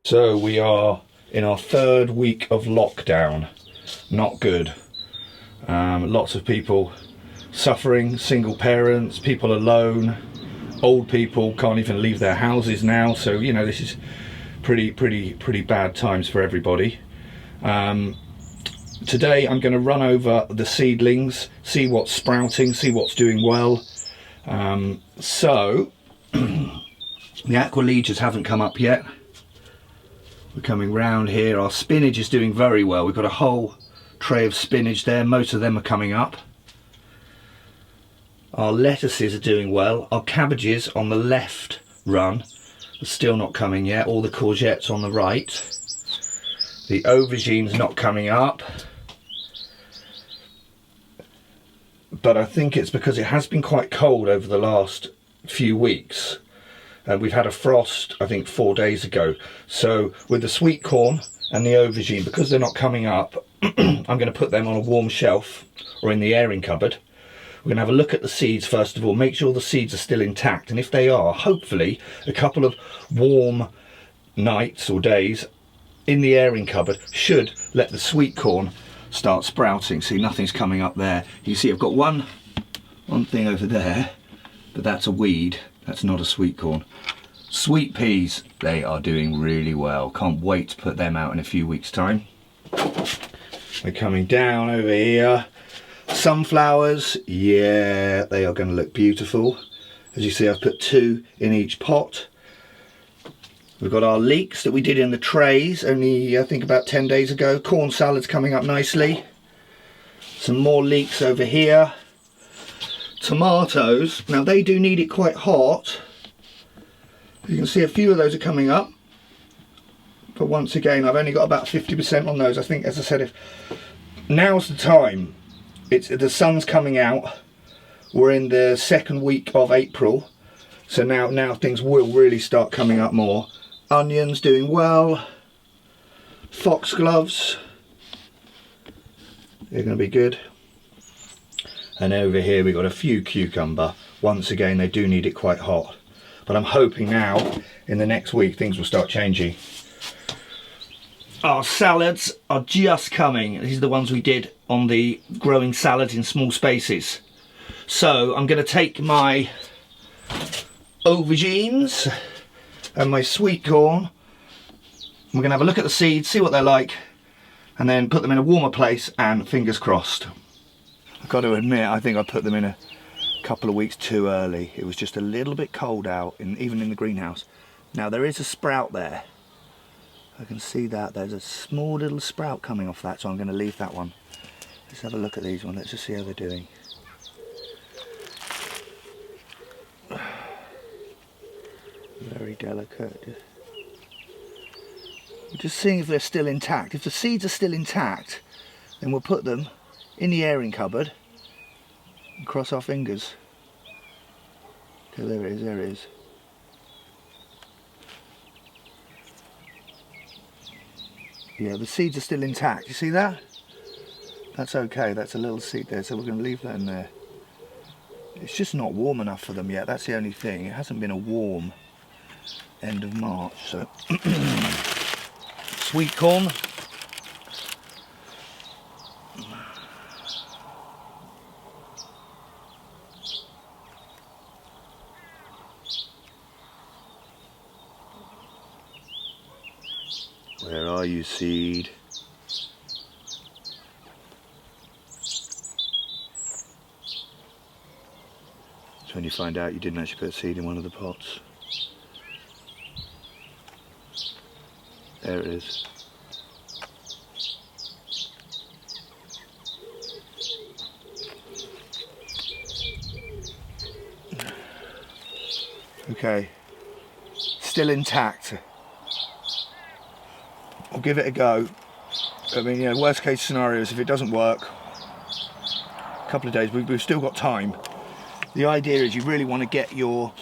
So we are in our third week of lockdown. Not good. Lots of people suffering, single parents, people alone, old people can't even leave their houses now. So, you know, this is pretty bad times for everybody. Today I'm going to run over the seedlings, see what's sprouting, see what's doing well. So the aqualegias haven't come up yet. We're coming round here. Our spinach is doing very well. We've got a whole tray of spinach there. Most of them are coming up. Our lettuces are doing well. Our cabbages on the left run are still not coming yet. All the courgettes on the right. The aubergine's not coming up. But I think it's because it has been quite cold over the last few weeks. We've had a frost, I think, 4 days ago. So with the sweet corn and the aubergine, because they're not coming up, I'm going to put them on a warm shelf or in the airing cupboard. We're going to have a look at the seeds first of all, make sure the seeds are still intact. And if they are, hopefully a couple of warm nights or days in the airing cupboard should let the sweet corn start sprouting. See, nothing's coming up there. You see I've got one thing over there, but that's a weed. That's not a sweet corn. Sweet peas, they are doing really well. Can't wait to put them out in a few weeks' time. We're coming down over here. Sunflowers, yeah, they are going to look beautiful. As you see, I've put 2 in each pot. We've got our leeks that we did in the trays only, I think, about 10 days ago. Corn salad's coming up nicely. Some more leeks over here. Tomatoes, now they do need it quite hot. You can see a few of those are coming up. But once again, I've only got about 50% on those. I think, as I said, if now's the time. The sun's coming out. We're in the 2nd week of April. So now things will really start coming up more. Onions doing well. Foxgloves, they're going to be good. And over here we've got a few cucumber. Once again, they do need it quite hot. But I'm hoping now, in the next week, things will start changing. Our salads are just coming. These are the ones we did on the growing salads in small spaces. So I'm going to take my aubergines and my sweet corn. We're going to have a look at the seeds, see what they're like, and then put them in a warmer place, and fingers crossed. I've got to admit, I think I put them in a couple of weeks too early. It was just a little bit cold out, even in the greenhouse. Now there is a sprout there. I can see that. There's a small little sprout coming off that, so I'm going to leave that one. Let's have a look at these ones. Let's just see how they're doing. Very delicate. We're just seeing if they're still intact. If the seeds are still intact, then we'll put them in the airing cupboard and cross our fingers. Okay, there it is, there it is. Yeah, the seeds are still intact. You see that? That's okay, that's a little seed there, so we're going to leave that in there. It's just not warm enough for them yet, that's the only thing. It hasn't been a warm end of March, so sweet corn. Where are you, seed? It's when you find out you didn't actually put a seed in one of the pots. There it is. Okay, still intact. I'll give it a go. I mean, you know, worst case scenario is if it doesn't work, a couple of days, we've still got time. The idea is you really want to get your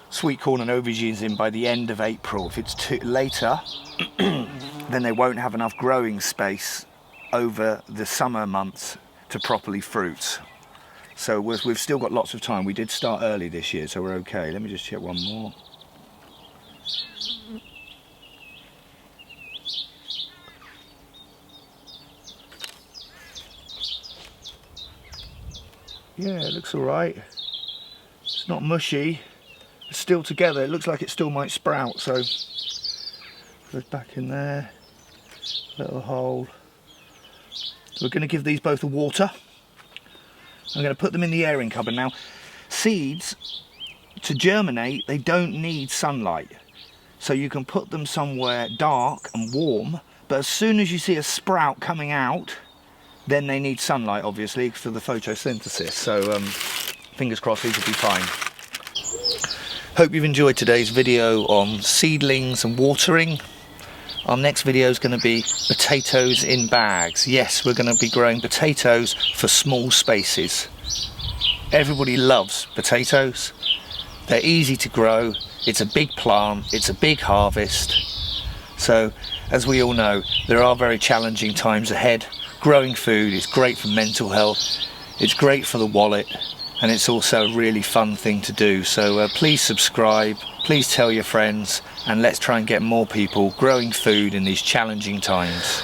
sweet corn and aubergines in by the end of April. If it's too later, then they won't have enough growing space over the summer months to properly fruit. So we've still got lots of time. We did start early this year, so we're okay. Let me just check one more. yeah, it looks all right. It's not mushy. It's still together. It looks like it still might sprout. So goes back in there. Little hole. So we're going to give these both a water. I'm going to put them in the airing cupboard now. Seeds, to germinate, they don't need sunlight. So you can put them somewhere dark and warm, but as soon as you see a sprout coming out, then they need sunlight, obviously, for the photosynthesis. So fingers crossed these will be fine. Hope you've enjoyed today's video on seedlings and watering. Our next video is going to be potatoes in bags. Yes, we're going to be growing potatoes for small spaces. Everybody loves potatoes. They're easy to grow. It's a big plant. It's a big harvest. So, as we all know, there are very challenging times ahead. Growing food is great for mental health. It's great for the wallet. And it's also a really fun thing to do. So please subscribe, please tell your friends, and let's try and get more people growing food in these challenging times.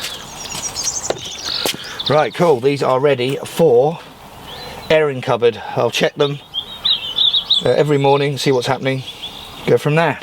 Right, cool. These are ready for airing cupboard. I'll check them every morning, see what's happening, go from there.